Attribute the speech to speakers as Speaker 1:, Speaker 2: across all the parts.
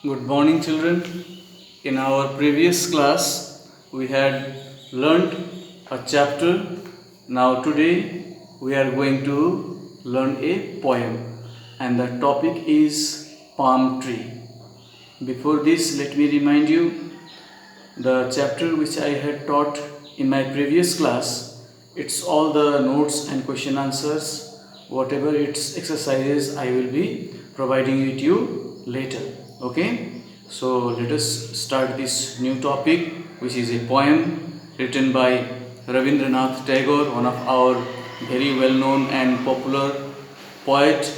Speaker 1: Good morning, children. In our previous class, we had learned a chapter. Now, today, we are going to learn a poem, and the topic is palm tree. Before this, let me remind you the chapter which I had taught in my previous class. It's all the notes and question answers. Whatever its exercises, I will be providing it you later. Okay, so let us start this new topic, which is a poem written by Rabindranath Tagore, one of our very well known and popular poet.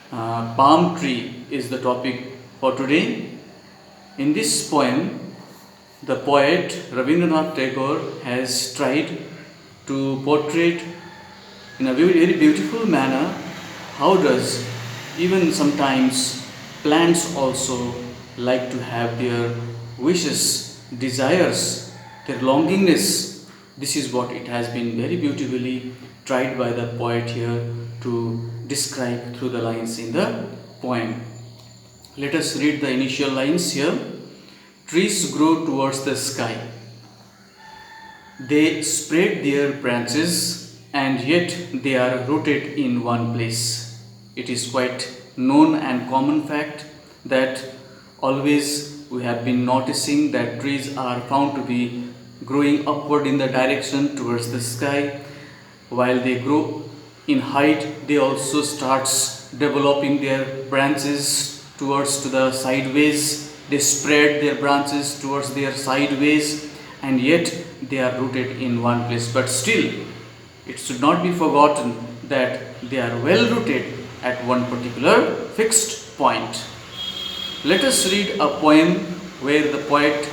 Speaker 1: Palm tree is the topic for today. In this poem, the poet Rabindranath Tagore has tried to portray in a very beautiful manner how does even sometimes plants also like to have their wishes, desires, their longingness. This is what it has been very beautifully tried by the poet here to describe through the lines in the poem. Let us read the initial lines here. Trees grow towards the sky. They spread their branches and yet they are rooted in one place. It is quite known and common fact that always we have been noticing that trees are found to be growing upward in the direction towards the sky. While they grow in height, they also starts developing their branches towards to the sideways. They spread their branches towards their sideways, and yet they are rooted in one place. But still, it should not be forgotten that they are well rooted at one particular fixed point. Let us read a poem where the poet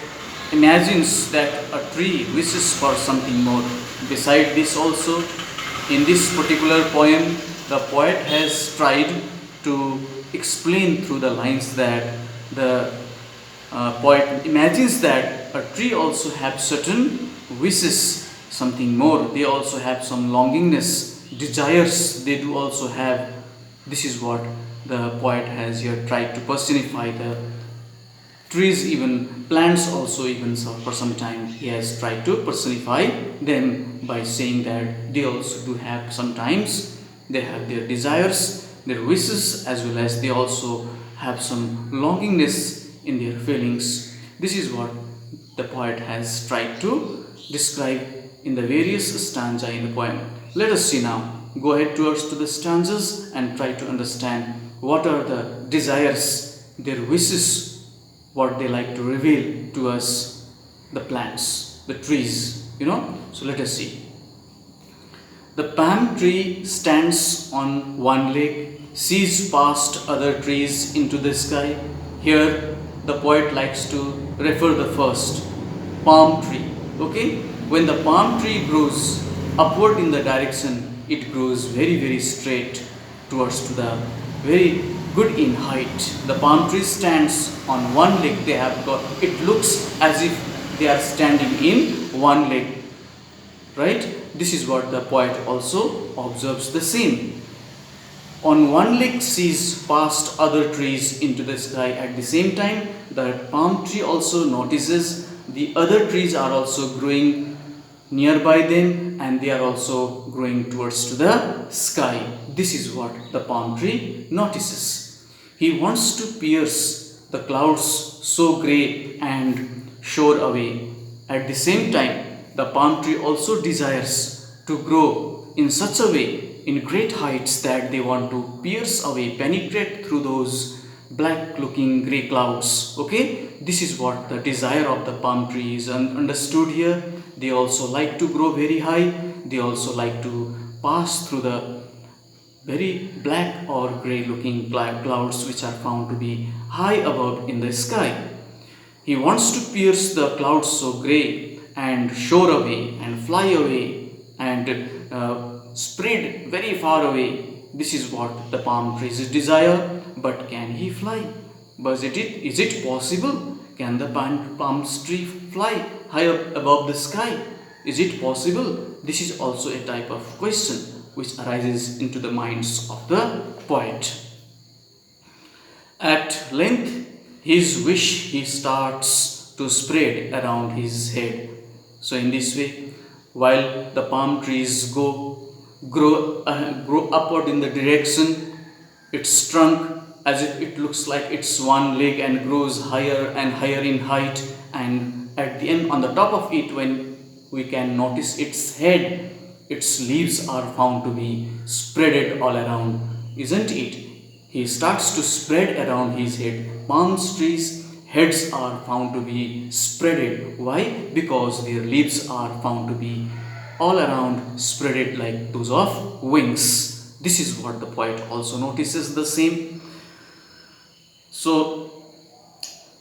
Speaker 1: imagines that a tree wishes for something more. Beside this also, in this particular poem, the poet has tried to explain through the lines that the poet imagines that a tree also have certain wishes, something more. They also have some longingness, desires. They do also have. This is what the poet has here tried to personify the trees, even plants also, even for some time he has tried to personify them by saying that they also do have sometimes they have their desires, their wishes, as well as they also have some longingness in their feelings. This is what the poet has tried to describe in the various stanza in the poem. Let us see now. Go ahead towards to the stanzas and try to understand what are the desires, their wishes, what they like to reveal to us, the plants, the trees, So let us see. The palm tree stands on one leg, sees past other trees into the sky. Here, the poet likes to refer the first palm tree. Okay, when the palm tree grows upward in the direction, it grows very straight towards to the very good in height. The palm tree stands on one leg. They have got, it looks as if they are standing in one leg, right? This is what the poet also observes the same. On one leg sees past other trees into the sky. At the same time, the palm tree also notices the other trees are also growing nearby them, and they are also growing towards to the sky. This is what the palm tree notices. He wants to pierce the clouds so grey and soar away. At the same time, the palm tree also desires to grow in such a way, in great heights, that they want to pierce away, penetrate through those black looking grey clouds. Okay, this is what the desire of the palm tree is understood here. They also like to grow very high. They also like to pass through the very black or grey looking black clouds which are found to be high above in the sky. He wants to pierce the clouds so grey and soar away and fly away and spread very far away. This is what the palm trees desire. But can he fly? Is it possible? Can the palm tree fly high up above the sky? Is it possible? This is also a type of question which arises into the minds of the poet. At length his wish he starts to spread around his head. So in this way, while the palm trees grow upward in the direction, its trunk, as if it looks like it's one leg and grows higher and higher in height, and at the end on the top of it, when we can notice its head, its leaves are found to be spreaded all around, isn't it? He starts to spread around his head. Palm trees heads are found to be spreaded. Why? Because their leaves are found to be all around spreaded like those of wings. This is what the poet also notices the same. So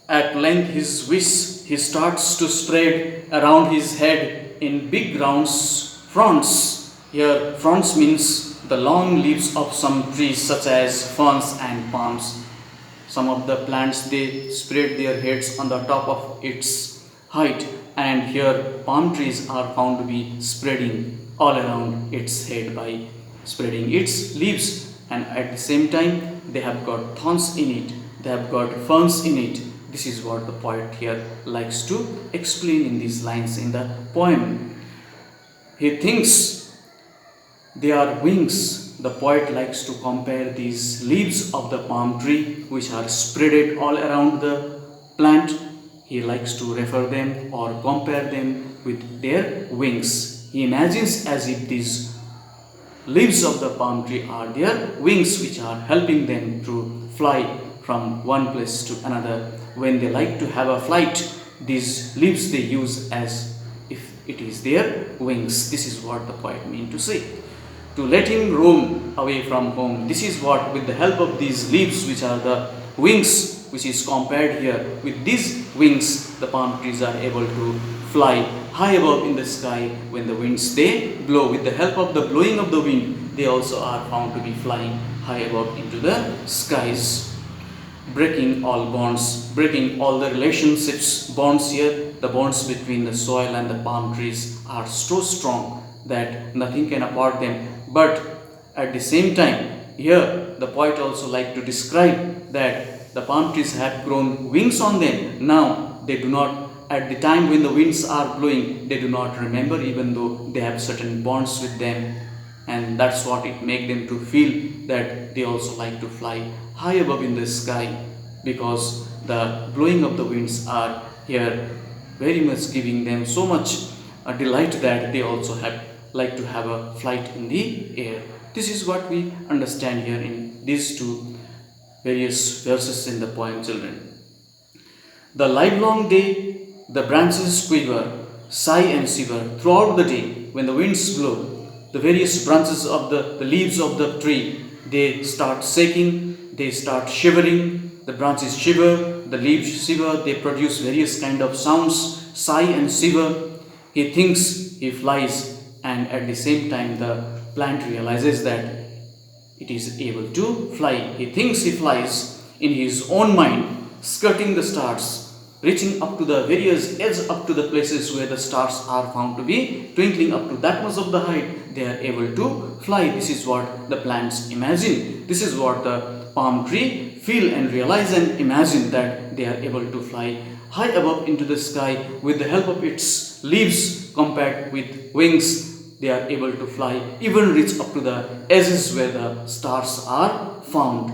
Speaker 1: at length his wish he starts to spread around his head in big rounds fronds. Here fronds means the long leaves of some trees such as ferns and palms. Some of the plants they spread their heads on the top of its height, and here palm trees are found to be spreading all around its head by spreading its leaves, and at the same time they have got thorns in it, they have got ferns in it. This is what the poet here likes to explain in these lines in the poem. He thinks they are wings. The poet likes to compare these leaves of the palm tree which are spreaded all around the plant. He likes to refer them or compare them with their wings. He imagines as if these leaves of the palm tree are their wings which are helping them to fly from one place to another. When they like to have a flight, these leaves they use as if it is their wings. This is what the poet means to say. To let him roam away from home. This is what, with the help of these leaves which are the wings, which is compared here, with these wings the palm trees are able to fly high above in the sky when the winds they blow. With the help of the blowing of the wind, they also are found to be flying high above into the skies, breaking all bonds, breaking all the relationships. Bonds here, the bonds between the soil and the palm trees are so strong that nothing can apart them. But at the same time, here the poet also like to describe that the palm trees have grown wings on them. Now they do not, at the time when the winds are blowing, they do not remember, even though they have certain bonds with them, and that's what it makes them to feel that they also like to fly high above in the sky, because the blowing of the winds are here very much giving them so much delight that they also like to have a flight in the air. This is what we understand here in these two various verses in the poem, children. The livelong day the branches quiver, sigh and shiver throughout the day. When the winds blow, the various branches of the leaves of the tree, they start shaking, they start shivering. The branches shiver, the leaves shiver, they produce various kind of sounds, sigh and shiver. He thinks he flies, and at the same time the plant realizes that it is able to fly. He thinks he flies in his own mind, skirting the stars, reaching up to the various edges, up to the places where the stars are found to be twinkling. Up to that much of the height they are able to fly. This is what the plants imagine. This is what the palm tree feel and realize and imagine, that they are able to fly high above into the sky with the help of its leaves compared with wings. They are able to fly, even reach up to the edges where the stars are found.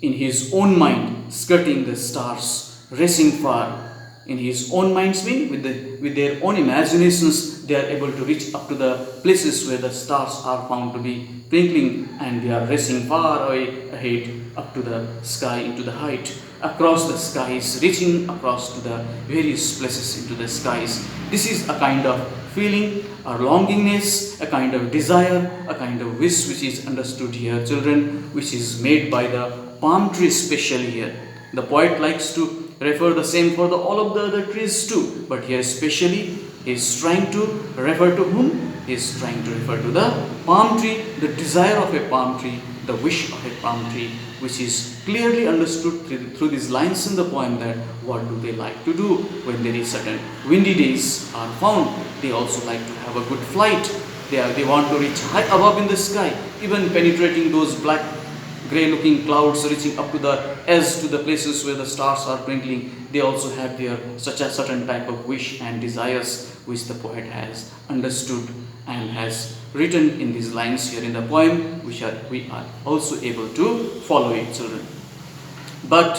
Speaker 1: In his own mind, skirting the stars, racing far. In his own minds mean with their own imaginations, they are able to reach up to the places where the stars are found to be twinkling, and they are racing far away ahead up to the sky, into the height, across the skies, reaching across to the various places into the skies. This is a kind of feeling, a longingness, a kind of desire, a kind of wish which is understood here, children, which is made by the palm tree especially here. The poet likes to refer the same for all of the other trees too, but here especially he is trying to refer to whom? He is trying to refer to the palm tree, the desire of a palm tree, the wish of a palm tree, which is clearly understood through these lines in the poem, that what do they like to do when there is certain windy days are found. They also like to have a good flight. They want to reach high above in the sky, even penetrating those black grey looking clouds reaching up to the edge, to the places where the stars are twinkling, they also have their such a certain type of wish and desires which the poet has understood and has written in these lines here in the poem, which we are also able to follow it, children. But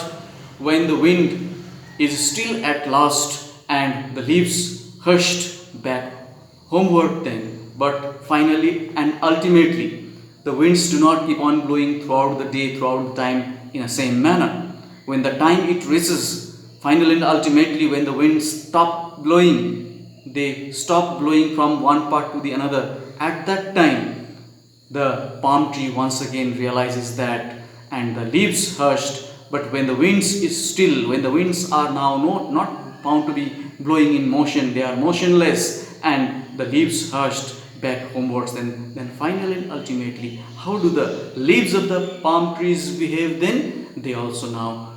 Speaker 1: when the wind is still at last and the leaves hushed back homeward then, but finally and ultimately, the winds do not keep on blowing throughout the day, throughout the time in the same manner. When the time it reaches, finally and ultimately, when the winds stop blowing, they stop blowing from one part to the another. At that time, the palm tree once again realizes that, and the leaves hushed. But when the winds is still, when the winds are now not found to be blowing in motion, they are motionless, and the leaves hushed back homewards. Then finally and ultimately, how do the leaves of the palm trees behave then? They also now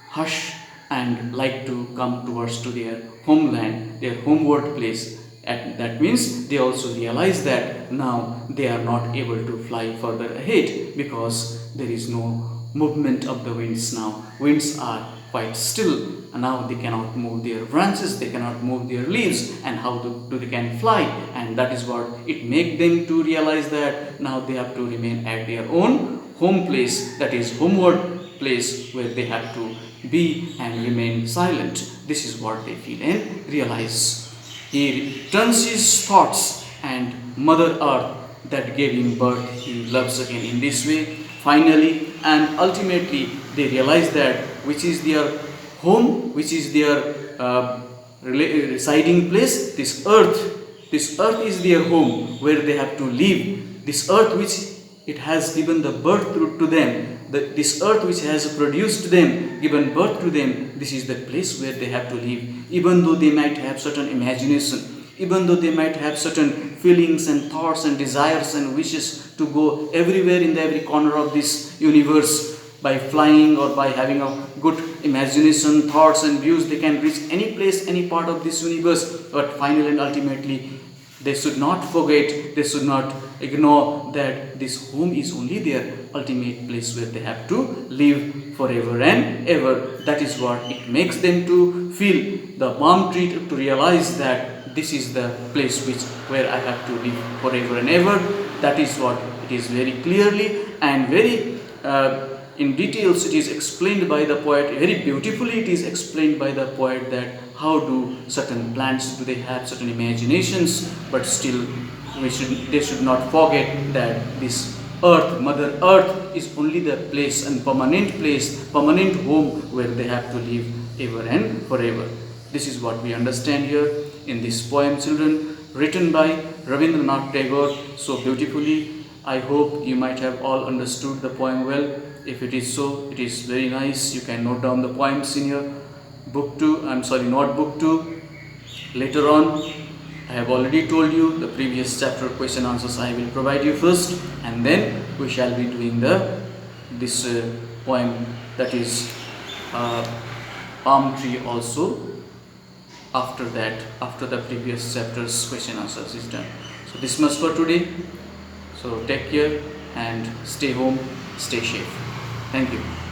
Speaker 1: hush and like to come towards to their homeland, their homeward place. And that means they also realize that now they are not able to fly further ahead because there is no movement of the winds now. Winds are quite still, and now they cannot move their branches, they cannot move their leaves, and how do they can fly? And that is what it make them to realize that now they have to remain at their own home place, that is homeward place, where they have to be and remain silent. This is what they feel and realize. He turns his thoughts, and Mother Earth that gave him birth he loves again in this way. Finally and ultimately, they realize that which is their home, which is their residing place. This earth is their home where they have to live. This earth which it has given the birth to them, this earth which has produced them, given birth to them, this is the place where they have to live. Even though they might have certain imagination, even though they might have certain feelings and thoughts and desires and wishes to go everywhere in every corner of this universe, by flying or by having a good imagination, thoughts and views, they can reach any place, any part of this universe. But finally and ultimately, they should not forget, they should not ignore that this home is only their ultimate place where they have to live forever and ever. That is what it makes them to feel, the palm tree to realize that this is the place where I have to live forever and ever. That is what it is very clearly and very in details it is explained by the poet, very beautifully it is explained by the poet, that how do certain plants, do they have certain imaginations, but still they should not forget that this earth, Mother Earth, is only the place and permanent home where they have to live ever and forever. This is what we understand here in this poem, children, written by Rabindranath Tagore so beautifully. I hope you might have all understood the poem well. If it is so, it is very nice. You can note down the poems in your notebook 2. Later on, I have already told you the previous chapter question answers I will provide you first, and then we shall be doing this poem, that is palm tree, also after the previous chapter's question answers is done. So this much for today. So take care and stay home, stay safe. Thank you.